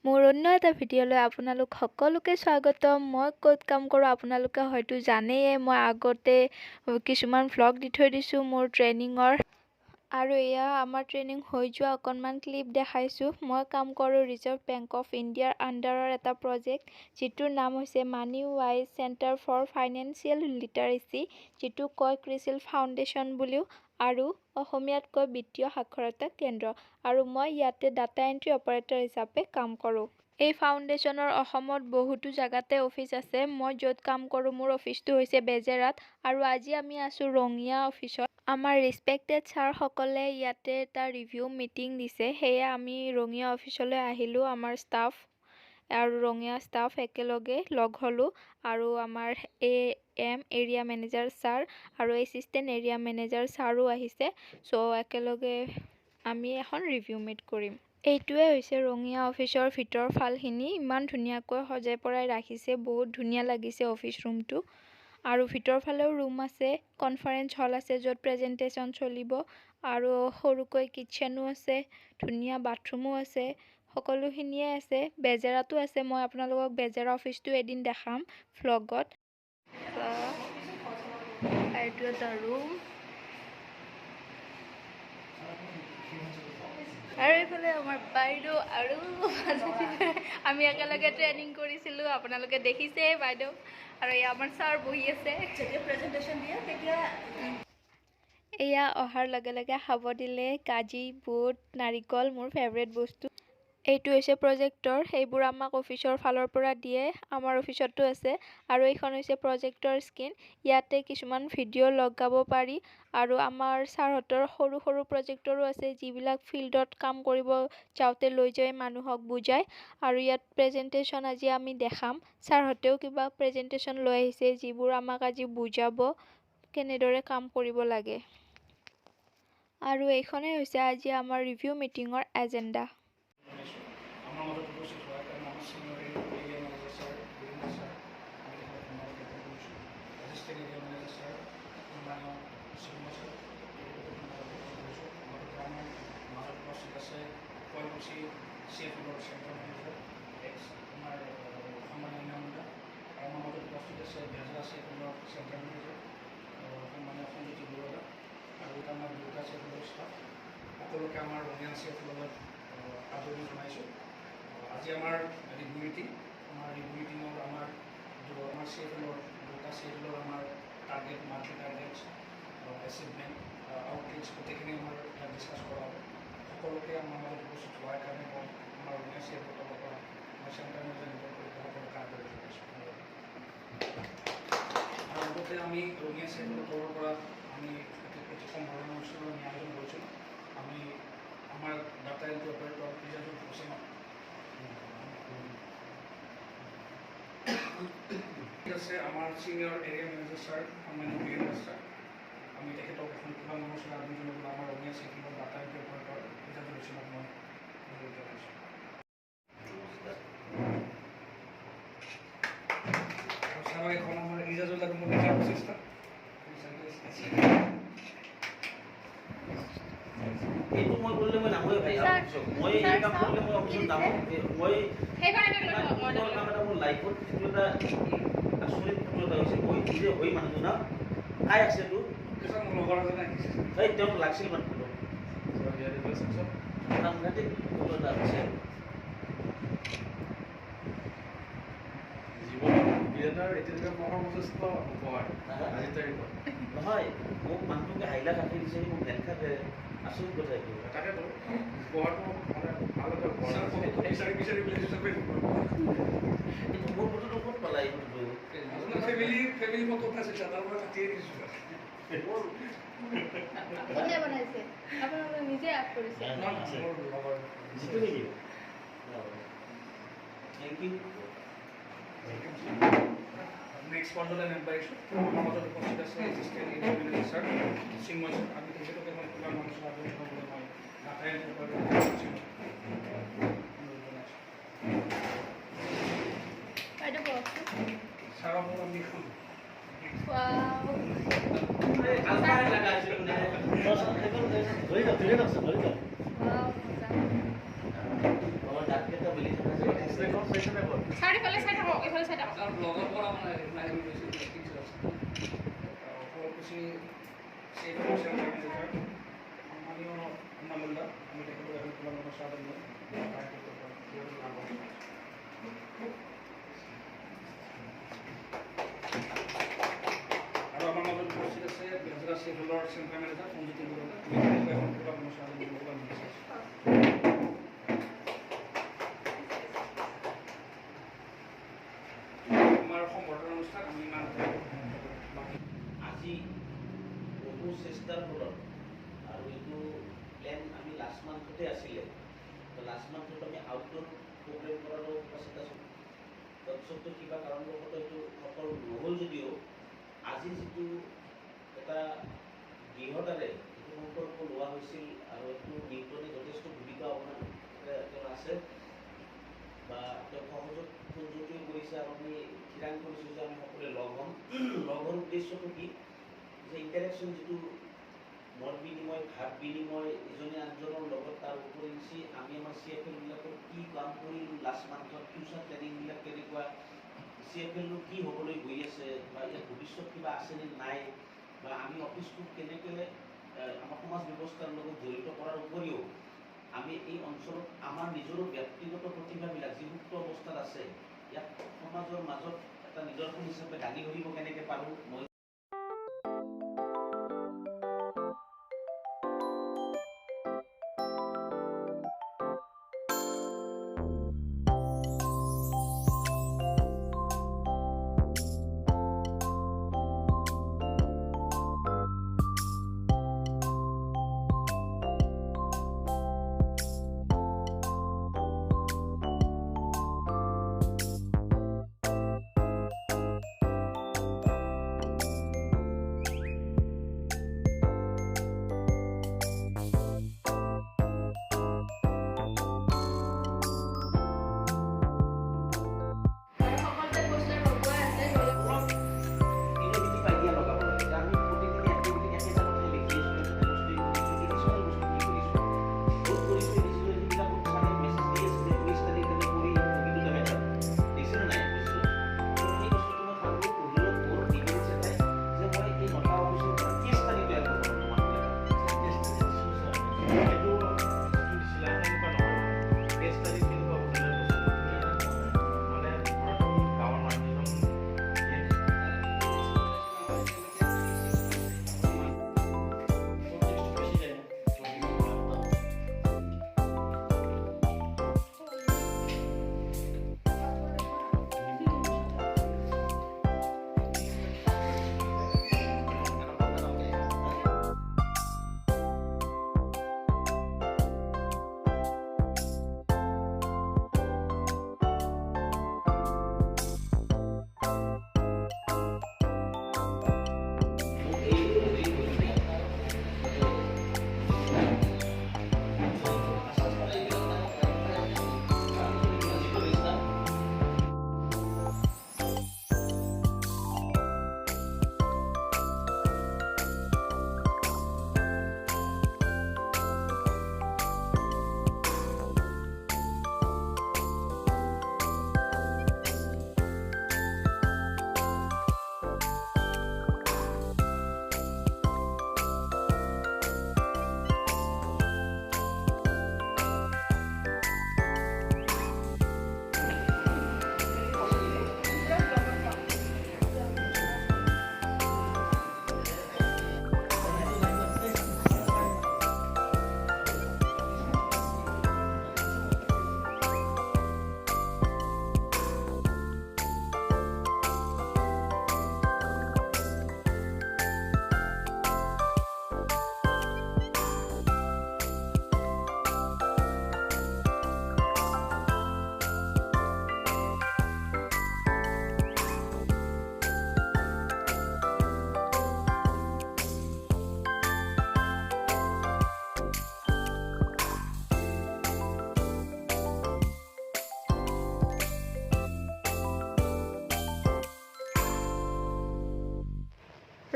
মোৰ অন্য এটা ভিডিঅ'লৈ আপোনালোক সকলোকে স্বাগতম। মই ক'ত কাম কৰোঁ আপোনালোকে হয়তো জানেই। মই আগতে কিছুমান ভ্লগ দি থৈ দিছোঁ মোৰ ট্ৰেইনিঙৰ। আৰু এয়া আমাৰ ট্ৰেইনিং হৈ যোৱা অকণমান ক্লিপ দেখাইছোঁ। মই কাম কৰোঁ ৰিজাৰ্ভ বেংক অফ ইণ্ডিয়াৰ আণ্ডাৰৰ এটা প্ৰজেক্ট, যিটোৰ নাম হৈছে money wise centre for financial literacy, যিটো কয় ক্ৰিচিল ফাউণ্ডেশ্যন বুলিও, আৰু অসমীয়াত কয় বিত্তীয় সাক্ষৰতা কেন্দ্ৰ। আৰু মই ইয়াতে ডাটা এণ্ট্ৰি অপাৰেটৰ হিচাপে কাম কৰোঁ। এই ফাউণ্ডেশ্যনৰ অসমত বহুতো জেগাতে অফিচ আছে। মই য'ত কাম কৰোঁ মোৰ অফিচটো হৈছে বেজেৰাত, আৰু আজি আমি আছোঁ ৰঙিয়া অফিচত। আমাৰ ৰেচপেক্টেড ছাৰসকলে ইয়াতে এটা ৰিভিউ মিটিং দিছে, সেয়ে আমি ৰঙিয়া অফিচলৈ আহিলোঁ। আমাৰ ষ্টাফ আৰু ৰঙিয়া ষ্টাফ একেলগে লগ হ'লোঁ, আৰু আমাৰ এৰিয়া মেনেজাৰ ছাৰ আৰু এছিষ্টেণ্ট এৰিয়া মেনেজাৰ ছাৰো আহিছে। চ' একেলগে আমি এখন ৰিভিউ মিট কৰিম। এইটোৱে হৈছে ৰঙিয়া অফিচৰ ভিতৰ ফালখিনি। ইমান ধুনীয়াকৈ সজাই পৰাই ৰাখিছে, বহুত ধুনীয়া লাগিছে অফিচ ৰুমটো। আৰু ভিতৰ ফালেও ৰুম আছে, কনফাৰেঞ্চ হল আছে য'ত প্ৰেজেণ্টেশ্যন চলিব, আৰু সৰুকৈ কিটচেনো আছে, ধুনীয়া বাথৰুমো আছে, সকলোখিনিয়ে আছে। বেজেৰাতো আছে, মই আপোনালোকক বেজেৰা অফিচটো এদিন দেখাম ভ্লগত। এইটো এটা ৰুম, আৰু এইফালে আমাৰ বাইদেউ, আৰু আমি একেলগে ট্ৰেইনিং কৰিছিলোঁ, আপোনালোকে দেখিছে বাইদেউ। আৰু এয়া আমাৰ ছাৰ বহি আছে। যেতিয়া প্ৰেজেণ্টেশ্যন দিয়ে তেতিয়া এয়া অহাৰ লগে লগে খাব দিলে কাজি, বুট, নাৰিকল, মোৰ ফেভৰেট বস্তু। এইটো হৈছে প্ৰজেক্টৰ, সেইবোৰ আমাক অফিচৰ ফালৰ পৰা দিয়ে, আমাৰ অফিচতো আছে। আৰু এইখন হৈছে প্ৰজেক্টৰ স্ক্ৰীন, ইয়াতে কিছুমান ভিডিঅ' লগাব পাৰি। আৰু আমাৰ ছাৰহঁতৰ সৰু সৰু প্ৰজেক্টৰো আছে, যিবিলাক ফিল্ডত কাম কৰিব যাওঁতে লৈ যায় মানুহক বুজায়। আৰু ইয়াত প্ৰেজেণ্টেশ্যন আজি আমি দেখাম, ছাৰহঁতেও কিবা প্ৰেজেণ্টেশ্যন লৈ আহিছে, যিবোৰ আমাক আজি বুজাব কেনেদৰে কাম কৰিব লাগে। আৰু এইখনেই হৈছে আজি আমাৰ ৰিভিউ মিটিঙৰ এজেণ্ডা। সকলোকে আমাৰ ৰঙিয়া চিএফৰ লগত আদৰণি জনাইছোঁ। আজি আমাৰ ৰিভিউ মিটিং, আমাৰ চিএফৰ দুটা চিএফৰ আমাৰ টাৰ্গেট, মান্থলি টাৰ্গেটছ, এচিভমেণ্ট, আউটৰিচ গোটেইখিনি আমাৰ ইয়াত ডিছকাছ কৰা হ'ব। সকলোকে আমাৰ মাজত উপস্থিত হোৱাৰ কাৰণে মই আমাৰ ৰঙিয়া চিএফৰ তৰফৰ পৰা মই চেণ্টাৰ মেনেজাৰ নিজৰ সকলোকে আদৰণি জনাইছোঁ। আৰু লগতে আমি ৰঙিয়া চিএফৰ তৰফৰ পৰা আমি প্ৰথম ধৰণৰ অনুষ্ঠানৰ আমি আয়োজন কৰিছিলোঁ। আমি আমাৰ ডাটা এণ্ট্ৰি অপাৰেটৰ ৰিজাজুল হুছেইন আছে, আমাৰ ছিনিয়ৰ এৰিয়া মেনেজাৰ ছাৰ সন্মানীয় বীৰেন্দ্ৰ ছাৰ, আমি তেখেতক এখন কিবা নমস্কাৰ আদৰণি জনাবলৈ আমাৰ ৰঙিয়া চিএফৰ ডাটা এণ্ট্ৰি অপাৰেটৰ ৰিজাজুল হুছেইনক মই অনুৰোধ জনাইছোঁ। আৰু ছাৰক এখন আমাৰ ৰিজাজুল আৰু মোৰ নিজৰ প্ৰচেষ্টা এইটো মই কৰিলে মই নামোৱে ভাই, মই এই কাম কৰিলে মই অফিচত নামো। মই কাম এটা মোৰ লাইফত এটা আচৰিত সফলতা হৈছে। মই নিজে হৈ মানুহটো না কাই আছে তোৰ মোৰ লগৰ এজনে আহিছে, এই তেওঁক লাগিছিল মানুহটো সাংঘাতিক সফলতা হৈছে। নহয়, মোক মানুহটোকে হাইলা কাটি দিছে, মোক দেখা আচৰিত কথা এইটো। তাকেতো উপহাৰটো মানে ভাল এটা বিচাৰি কিন্তু মোৰ ফটোটো ক'ত পালা? এই ফটোটো ফেমিলি ফটো আছে, তাৰ পৰা কাটিয়ে দিছোঁ। কোনে বনাইছে? আপোনালোকে নিজে আপ কৰিছে? যিটো নেকি? Thank U. নেক্সট পৰ্যায়লৈ আগবাঢ়িছোঁ। আমাৰ মাজত উপস্থিত আছে assistant area manager sir Chinmoy sir. আমি তেখেতকে মই কিবা মানুহ আদৰণি জনাবলৈ মই ডাটা এণ্ট্ৰি অপাৰেটৰ জনাইছোঁ। বাইদেউ কওকচোন। ছাৰক আমি এখন ডাককেইটা বেলি থকা যে চাৰিফালে চাই থাকক এইফালে চাই থাকক আপোনাৰ ব্লগৰ পৰা মানে লাইভ গৈছে কিছু আছে শুৱালকুছি চেইলৰ চেণ্টাৰ মেনেজাৰ সন্মানীয় উমানন্দা আমি তেখেতক এখন তোমালোকৰ স্বাগত দিওঁ আৰু আমাৰ মাজত উপস্থিত আছে বেজৰা চেইলৰ চেণ্টাৰ মেনেজাৰ সঞ্জিত বৰুৱা আমি তেখেতক এখন তোমালোকৰ স্বাগত দিবলৈ বিচাৰিছোঁ আমাৰ সম্বৰ্ধনা অনুষ্ঠান আমি ইমানতে আজি বহু চেষ্টাৰ ফলত আৰু এইটো প্লেন আমি লাষ্ট মান্থতে আছিলে তো লাষ্ট মান্থত আমি আউটডোৰ প্ৰগ্ৰেম কৰাৰো প্ৰচেষ্টা তাৰপিছততো কিবা কাৰণবশতঃ এইটো সফল নহ'ল যদিও আজি যিটো এটা দৃঢ়তাৰে এইটো সংকল্প লোৱা হৈছিল আৰু এইটো নিউটনে যথেষ্ট ভূমিকা অৱদান তেওঁৰ আছে বা তেওঁ সংযোগেই কৰিছে আৰু আমি থিৰাং কৰিছোঁ যে আমি সকলোৱে লগ হ'ম লগৰ উদ্দেশ্যটো কি যে ইণ্টাৰেকশ্যন যিটো মত বিনিময় ভাৱ বিনিময় ইজনে আনজনৰ লগত তাৰ উপৰিঞ্চি আমি আমাৰ CFLবিলাকৰ কি কাম কৰিলোঁ লাষ্ট মান্থত ফিউচাৰ প্লেনিংবিলাক কেনেকুৱা CFLনো কি হ'বলৈ গৈ আছে বা ইয়াত ভৱিষ্যত কিবা আছেনে নাই বা আমি অফিচটোক কেনেকৈ আমাৰ সমাজ ব্যৱস্থাৰ লগত জড়িত কৰাৰ উপৰিও আমি এই অঞ্চলত আমাৰ নিজৰো ব্যক্তিগত প্ৰতিভাবিলাক যি মুক্ত অৱস্থাত আছে ইয়াক সমাজৰ মাজত এটা নিদৰ্শন হিচাপে দাঙি ধৰিব কেনেকৈ পাৰোঁ মই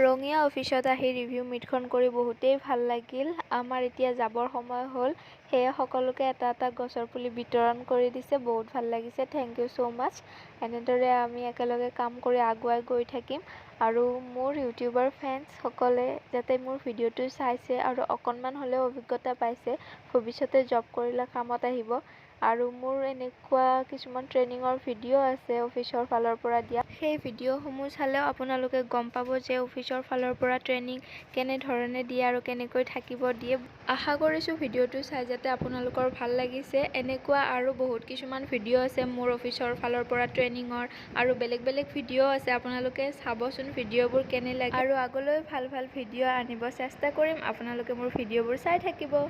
ৰঙিয়া অফিচত আহি ৰিভিউ মিটখন কৰি বহুতেই ভাল লাগিল। আমাৰ এতিয়া যাবৰ সময় হ'ল, সেয়ে সকলোকে এটা এটা গছৰ পুলি বিতৰণ কৰি দিছে। বহুত ভাল লাগিছে, থেংক ইউ ছ' মাছ। এনেদৰে আমি একেলগে কাম কৰি আগুৱাই গৈ থাকিম। আৰু মোৰ ইউটিউবাৰ ফ্ৰেণ্ডছসকলে যাতে মোৰ ভিডিঅ'টো চাইছে আৰু অকণমান হ'লেও অভিজ্ঞতা পাইছে, ভৱিষ্যতে জব কৰিলে কামত আহিব। আৰু মোৰ এনেকুৱা কিছুমান ট্ৰেইনিঙৰ ভিডিঅ' আছে অফিচৰ ফালৰ পৰা দিয়া। সেই ভিডিঅ'সমূহ চালেও আপোনালোকে গম পাব যে অফিচৰ ফালৰ পৰা ট্ৰেইনিং কেনেধৰণে দিয়ে আৰু কেনেকৈ থাকিব দিয়ে। আশা কৰিছোঁ ভিডিঅ'টো চাই যাতে আপোনালোকৰ ভাল লাগিছে। এনেকুৱা আৰু বহুত কিছুমান ভিডিঅ' আছে মোৰ অফিচৰ ফালৰ পৰা ট্ৰেইনিঙৰ, আৰু বেলেগ বেলেগ ভিডিঅ' আছে। আপোনালোকে চাবচোন ভিডিঅ'বোৰ কেনে লাগে, আৰু আগলৈ ভাল ভাল ভিডিঅ' আনিব চেষ্টা কৰিম। আপোনালোকে মোৰ ভিডিঅ'বোৰ চাই থাকিব।